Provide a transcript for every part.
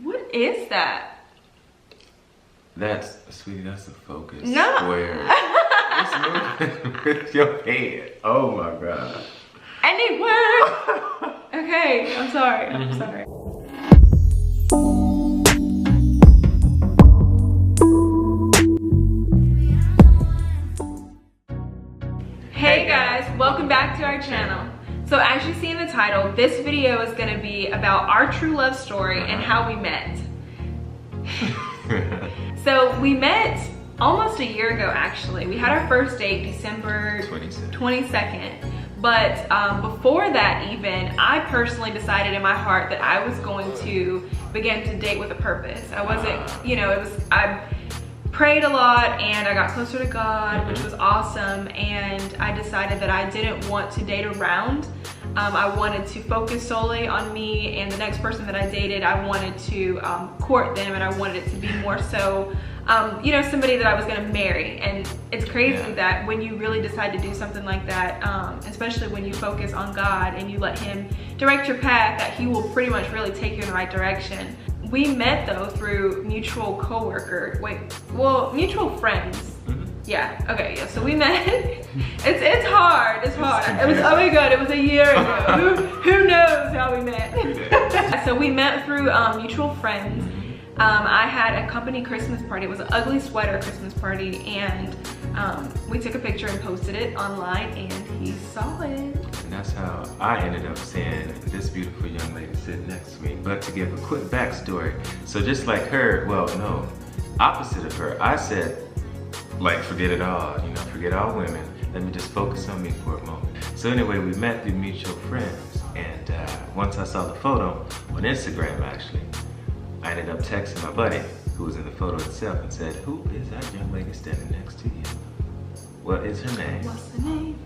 What is that? That's, sweetie, that's the focus. No. Square. It's moving with your head. Oh my God. Anywhere. Okay, I'm sorry. I'm sorry. Hey guys, welcome back to our channel. So as you see in the title, this video is going to be about our true love story and how we met. So we met almost a year ago actually. We had our first date December 22nd. But before that even, I personally decided in my heart that I was going to begin to date with a purpose. I wasn't, you know, I prayed a lot and I got closer to God, which was awesome. And I decided that I didn't want to date around. I wanted to focus solely on me and the next person that I dated. I wanted to court them, and I wanted it to be more so, you know, somebody that I was gonna marry. And it's crazy that when you really decide to do something like that, especially when you focus on God and you let Him direct your path, that He will pretty much really take you in the right direction. We met though through mutual coworker, mutual friends. Yeah, okay, yeah, so we met. It's hard, it's hard. It was, oh my God, it was a year ago. Who knows how we met? So we met through mutual friends. I had a company Christmas party. It was an ugly sweater Christmas party, and we took a picture and posted it online, and he saw it. And that's how I ended up seeing this beautiful young lady sitting next to me. But to give a quick backstory, so just like her, well, no, opposite of her, I said, like, forget it all, you know, forget all women. Let me just focus on me for a moment. So anyway, we met through mutual friends, and once I saw the photo on Instagram, actually, I ended up texting my buddy, who was in the photo itself, and said, who is that young lady standing next to you? What is her name? What's the name?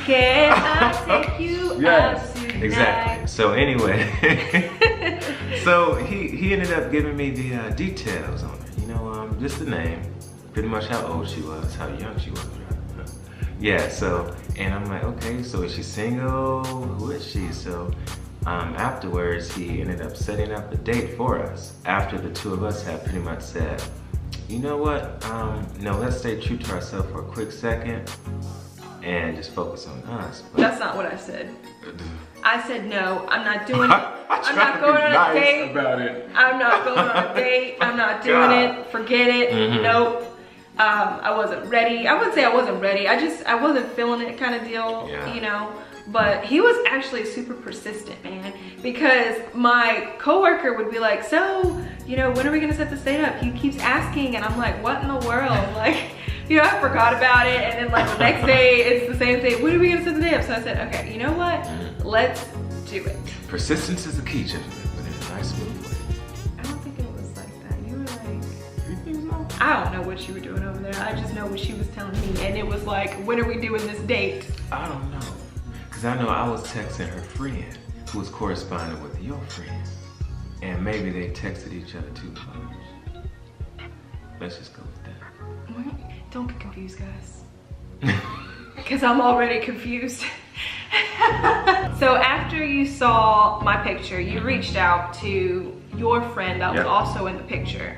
Can I take you out tonight? Exactly. So anyway, so he ended up giving me the details on her. You know, just the name, pretty much how old she was, how young she was. Yeah. So, and I'm like, okay, so is she single? Who is she? So, afterwards, he ended up setting up a date for us. After the two of us had pretty much said, you know what? No, let's stay true to ourselves for a quick second and just focus on us. But that's not what I said. I said, no, I'm not doing it. I'm not going on a date. About it. I'm not going on a date. I'm not doing it. Forget it. Nope. I wasn't ready. I wouldn't say I wasn't ready. I wasn't feeling it kind of deal, you know. But he was actually super persistent, man, because my coworker would be like, so, you know, when are we gonna set this date up? He keeps asking, and I'm like, what in the world? Like, you know, I forgot about it, and then like the next day, it's the same thing. When are we gonna set the day up? So I said, okay, you know what? Let's do it. Persistence is the key, gentlemen, but in a nice smooth way. I don't think it was like that. You were like, I don't know what you were doing over there. I just know what she was telling me, and it was like, when are we doing this date? I don't know, because I know I was texting her friend, who was corresponding with your friend, and maybe they texted each other too much. Let's just go with that. Don't get confused, guys. Because I'm already confused. So after you saw my picture, you reached out to your friend that was also in the picture.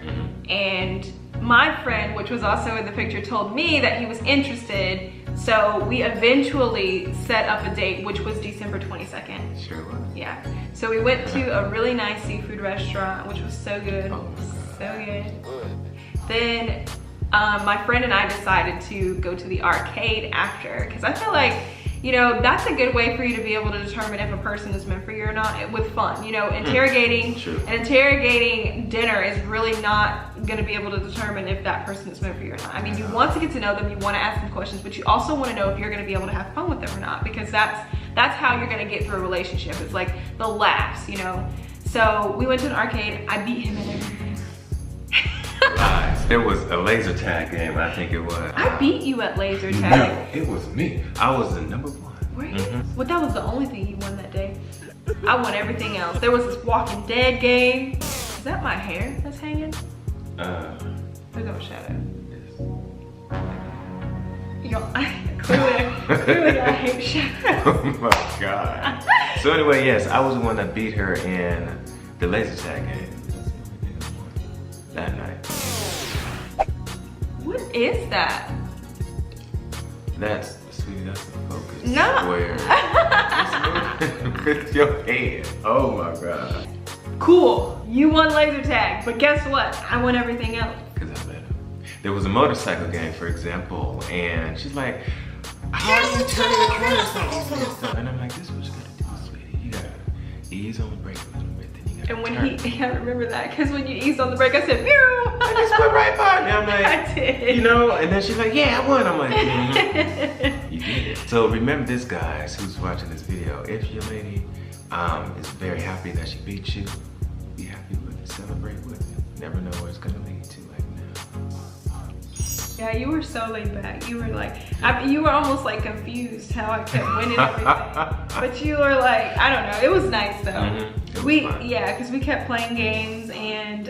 And my friend, which was also in the picture, told me that he was interested. So we eventually set up a date, which was December 22nd. Sure was. Yeah. So we went to a really nice seafood restaurant, which was so good. Oh my God. So good. Then my friend and I decided to go to the arcade after, because I feel like, you know, that's a good way for you to be able to determine if a person is meant for you or not, with fun. You know, interrogating dinner is really not going to be able to determine if that person is meant for you or not. I mean, you want to get to know them, you want to ask them questions, but you also want to know if you're going to be able to have fun with them or not, because that's how you're going to get through a relationship. It's like the laughs, you know. So we went to an arcade. I beat him in everything. Lies. It was a laser tag game, I think it was. I beat you at laser tag. No, it was me. I was the number one. Were you? Well, that was the only thing you won that day. I won everything else. There was this Walking Dead game. Is that my hair that's hanging? There's no shadow. Yo, Clearly I hate shadows. Oh my God. So anyway, yes, I was the one that beat her in the laser tag game that night. What is that? That's, sweetie, that's the focus. No. With your head. Oh my God. Cool, you won laser tag, but guess what? I won everything else. Cause I let her. There was a motorcycle game, for example, and she's like, how do you turn the corner? And I'm like, this is what you gotta do, sweetie. You gotta ease on the brake a little bit, then you gotta And when turn. I remember that, because when you eased on the brake, I said, pew! I just went right by me. I'm like, I did. you know, and then she's like, yeah, I won. I'm like, you did it. So remember this, guys, who's watching this video. If your lady is very happy that she beat you, be happy with it, celebrate with it. Never know where it's gonna lead to like now. Yeah, you were so laid back. You were like, you were almost like confused how I kept winning everything. But you were like, I don't know. It was nice though. It was fun. Yeah, because we kept playing games and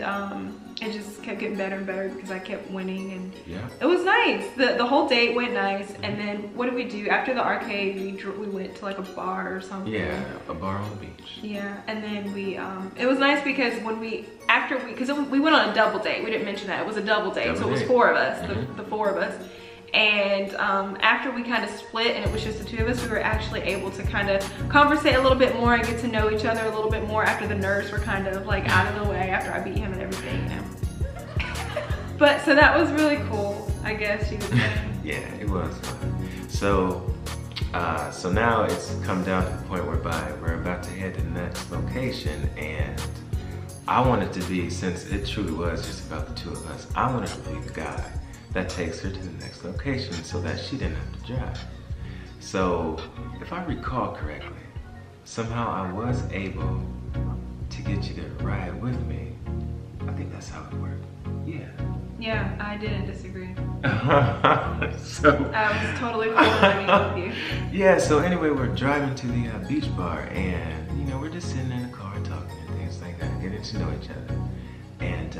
it just kept getting better and better because I kept winning and Yeah. it was nice. The whole date went nice. And then what did we do after the arcade? We went to like a bar or something. Yeah, a bar on the beach. Yeah, and then we it was nice because when because we went on a double date. We didn't mention that it was a double date, so it was 4 of us, the 4 of us. And after we kind of split and it was just the 2 of us, we were actually able to kind of conversate a little bit more and get to know each other a little bit more after the nerves were kind of like out of the way after I beat him and everything, you know. But so that was really cool, I guess you would say. Yeah, it was fun. So now it's come down to the point whereby we're about to head to the next location, and I wanted to be, since it truly was just about the 2 of us, I wanted to be the guy that takes her to the next location so that she didn't have to drive. So if I recall correctly, somehow I was able to get you to ride with me. I think that's how it worked. Yeah. Yeah, I didn't disagree. So I was totally fine riding with you. Yeah, so anyway, we're driving to the beach bar, and you know, we're just sitting in the car talking and things like that, getting to know each other. And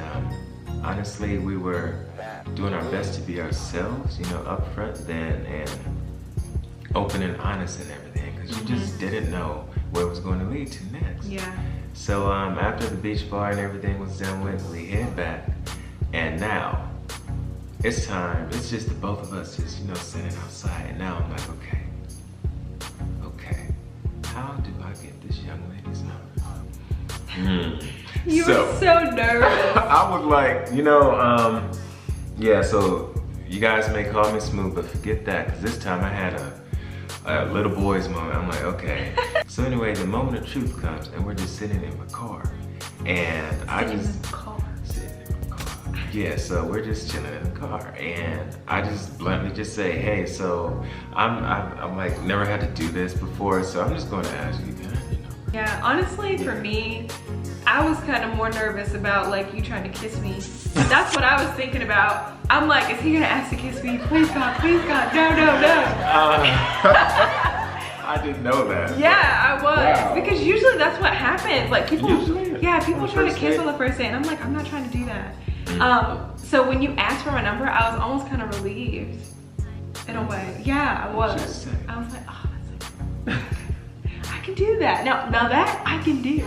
honestly, we were doing our best to be ourselves, you know, up front then, and open and honest and everything, because you just didn't know where it was going to lead to next. Yeah. So after the beach bar and everything was done with, we head back, and now it's time. It's just the both of us just, you know, sitting outside, and now I'm like, okay, how do I get this young lady's number? You were so nervous. I was like, you know, yeah, so you guys may call me smooth, but forget that, because this time I had a little boy's moment. I'm like, okay. So anyway, the moment of truth comes, and we're just sitting in my car, and Sitting in the car. Yeah, so we're just chilling in the car, and I just bluntly just say, hey, so I'm like, never had to do this before, so I'm just going to ask you, can I, you know? Yeah, honestly, for me, I was kind of more nervous about like you trying to kiss me. That's what I was thinking about. I'm like, is he gonna ask to kiss me? Please God, no, no, no. I didn't know that. Yeah, I was. Wow. Because usually that's what happens. Like people, Usually? yeah, people On the try to first kiss date? on the first date, and I'm like, I'm not trying to do that. So when you asked for my number, I was almost kind of relieved, in a way. Yeah, I was. I was like, oh, that's so I can do that. Now that I can do.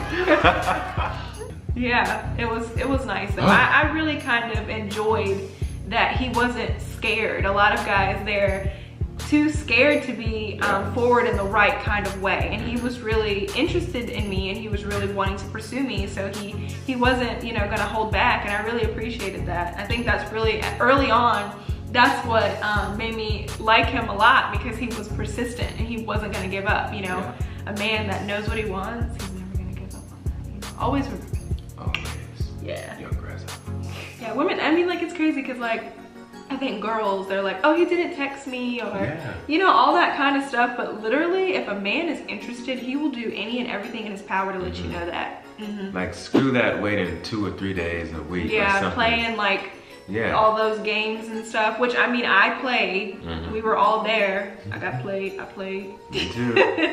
Yeah, it was nice though. I really kind of enjoyed that he wasn't scared. A lot of guys, they're too scared to be forward in the right kind of way, and he was really interested in me, and he was really wanting to pursue me, so he wasn't, you know, gonna hold back, and I really appreciated that. I think that's really, early on, that's what made me like him a lot, because he was persistent and he wasn't gonna give up, you know. Yeah. A man that knows what he wants, he's never gonna give up on that, you know. Always remember that. Always. Yeah. Young grasshopper. Yeah, women, I mean, like, it's crazy because, like, I think girls, they're like, oh, he didn't text me, or, you know, all that kind of stuff. But literally, if a man is interested, he will do any and everything in his power to let you know that. Like, screw that waiting 2 or 3 days, a week, or Yeah, something. playing like all those games and stuff, which I mean, I played. We were all there. I played. Me too. Me too.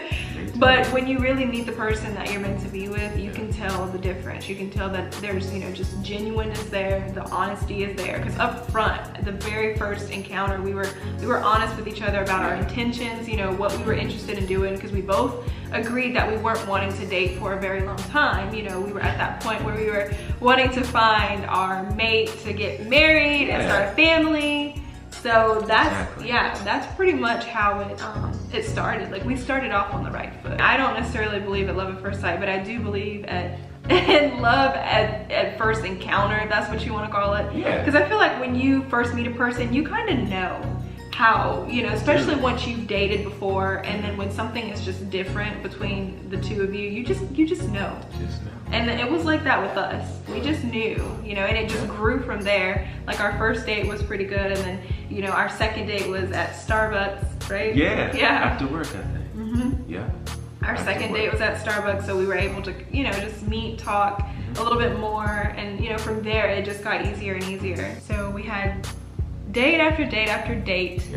But when you really meet the person that you're meant to be with, you can tell the difference. You can tell that there's, you know, just genuineness there. The honesty is there. Because up front, at the very first encounter, we were honest with each other about our intentions, you know, what we were interested in doing, because we both agreed that we weren't wanting to date for a very long time. You know, we were at that point where we were wanting to find our mate to get married and start a family. So that's pretty much how it started. Like, we started off on the right foot. I don't necessarily believe at love at first sight, but I do believe in love at first encounter, if that's what you want to call it. Yeah. Because I feel like when you first meet a person, you kind of know how, you know, especially once you've dated before, and then when something is just different between the two of you, you just know. And it was like that with us. We just knew, you know, and it just grew from there. Like, our first date was pretty good, and then, you know, our second date was at Starbucks, right? Yeah. After work, I think. Yeah. Our second date was at Starbucks, so we were able to, you know, just meet, talk a little bit more, and, you know, from there it just got easier and easier. So we had date after date after date,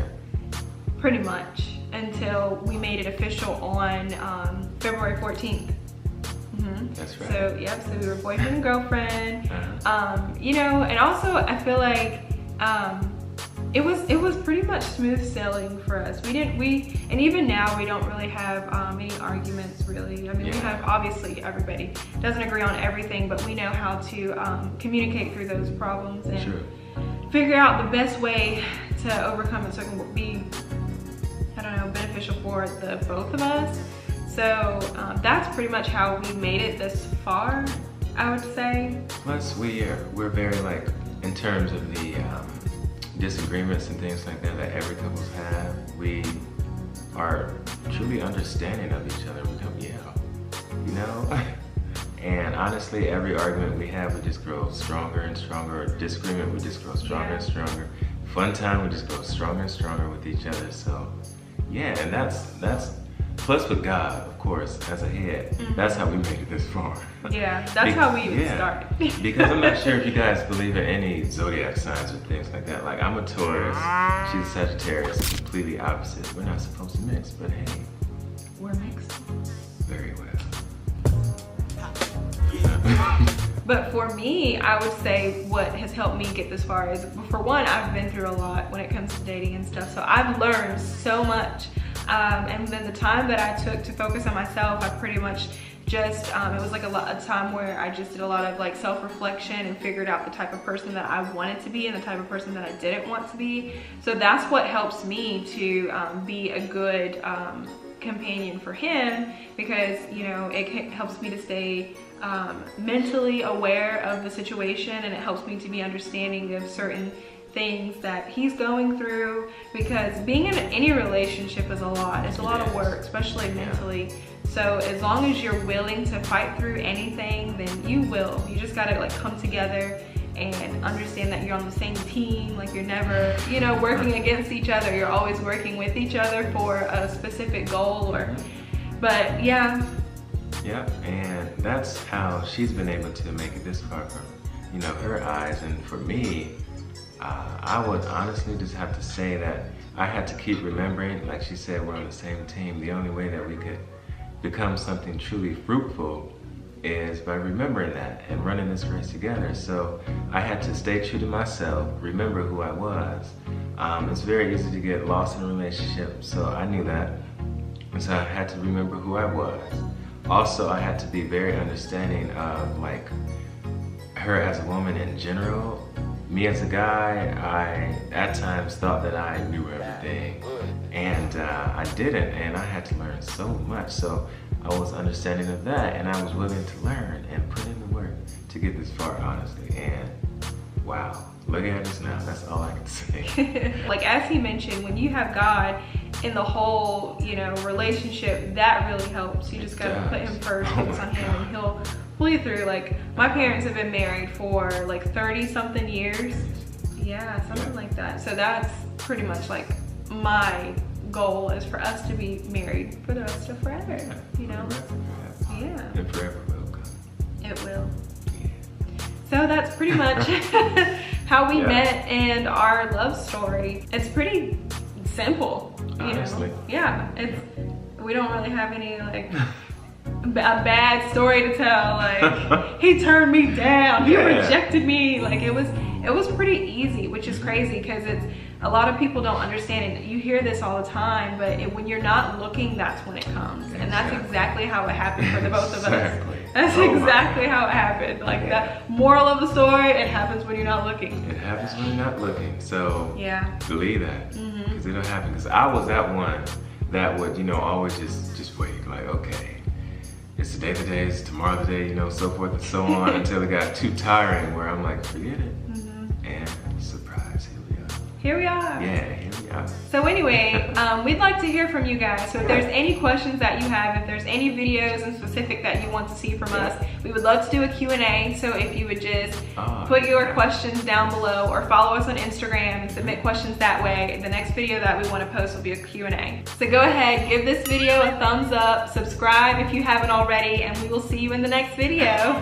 pretty much, until we made it official on February 14th. That's right. So so we were boyfriend and girlfriend. You know, and also I feel like it was pretty much smooth sailing for us. And even now we don't really have any arguments, really. I mean, we have, obviously everybody doesn't agree on everything, but we know how to communicate through those problems and figure out the best way to overcome it so it can be, I don't know, beneficial for the both of us. So that's pretty much how we made it this far, I would say. Plus, we're very, like, in terms of the disagreements and things like that every couples have, we are truly understanding of each other. We don't yell, you know? And honestly, every argument we have would just grow stronger and stronger. Disagreement would just grow stronger and stronger. Fun time would just grow stronger and stronger with each other. So yeah, and that's plus with God, of course, as a head. That's how we made it this far. Yeah, that's how we even started. Because I'm not sure if you guys believe in any zodiac signs or things like that. Like, I'm a Taurus, she's a Sagittarius, completely opposite. We're not supposed to mix, but hey. We're mixed. Very well. But for me, I would say what has helped me get this far is, for one, I've been through a lot when it comes to dating and stuff. So I've learned so much. And then the time that I took to focus on myself, I pretty much just, it was like a time where I just did a lot of, like, self-reflection and figured out the type of person that I wanted to be and the type of person that I didn't want to be. So that's what helps me to be a good companion for him, because, you know, it helps me to stay mentally aware of the situation, and it helps me to be understanding of certain things that he's going through, because being in any relationship is a lot. It's a lot of work, especially mentally. So as long as you're willing to fight through anything, then you will. You just gotta, like, come together and understand that you're on the same team. Like, you're never, you know, working against each other. You're always working with each other for a specific goal. But yeah, and that's how she's been able to make it this far from, you know, her eyes. And for me, I would honestly just have to say that I had to keep remembering, like she said, we're on the same team. The only way that we could become something truly fruitful is by remembering that and running this race together. So I had to stay true to myself, remember who I was. It's very easy to get lost in a relationship, so I knew that. And so I had to remember who I was. Also, I had to be very understanding of, like, her as a woman in general. Me as a guy, I at times thought that I knew everything, and I didn't, and I had to learn so much. So I was understanding of that, and I was willing to learn and put in the work to get this far, honestly. And wow, look at us now. That's all I can say. Like, as he mentioned, when you have God in the whole, you know, relationship, that really helps. You just gotta put him first, focus on him, and he'll pull you through. Like, my parents have been married for like 30 something years. Yeah, something like that. So that's pretty much like my goal, is for us to be married for the rest of forever, you know? Yeah. And forever will come. It will. So that's pretty much how we met and our love story. It's pretty simple, you know? Yeah, we don't really have any like a bad story to tell. Like he turned me down, he rejected me. Like it was pretty easy, which is crazy because a lot of people don't understand it. You hear this all the time, but when you're not looking, that's when it comes. And that's exactly how it happened for the both of us. That's exactly how it happened. Like the moral of the story, it happens when you're not looking. It happens when you're not looking. So believe that, because it'll happen. Because I was that one that would, you know, always just wait. Like, okay, it's today the day, it's tomorrow the day, you know, so forth and so on, until it got too tiring where I'm like, forget it. And surprise, here we are. Yeah, here we are. So anyway, we'd like to hear from you guys. So if there's any questions that you have, if there's any videos in specific that you want to see from us, we would love to do a Q&A. So if you would just put your questions down below or follow us on Instagram and submit questions that way, the next video that we want to post will be a Q&A. So go ahead, give this video a thumbs up, subscribe if you haven't already, and we will see you in the next video.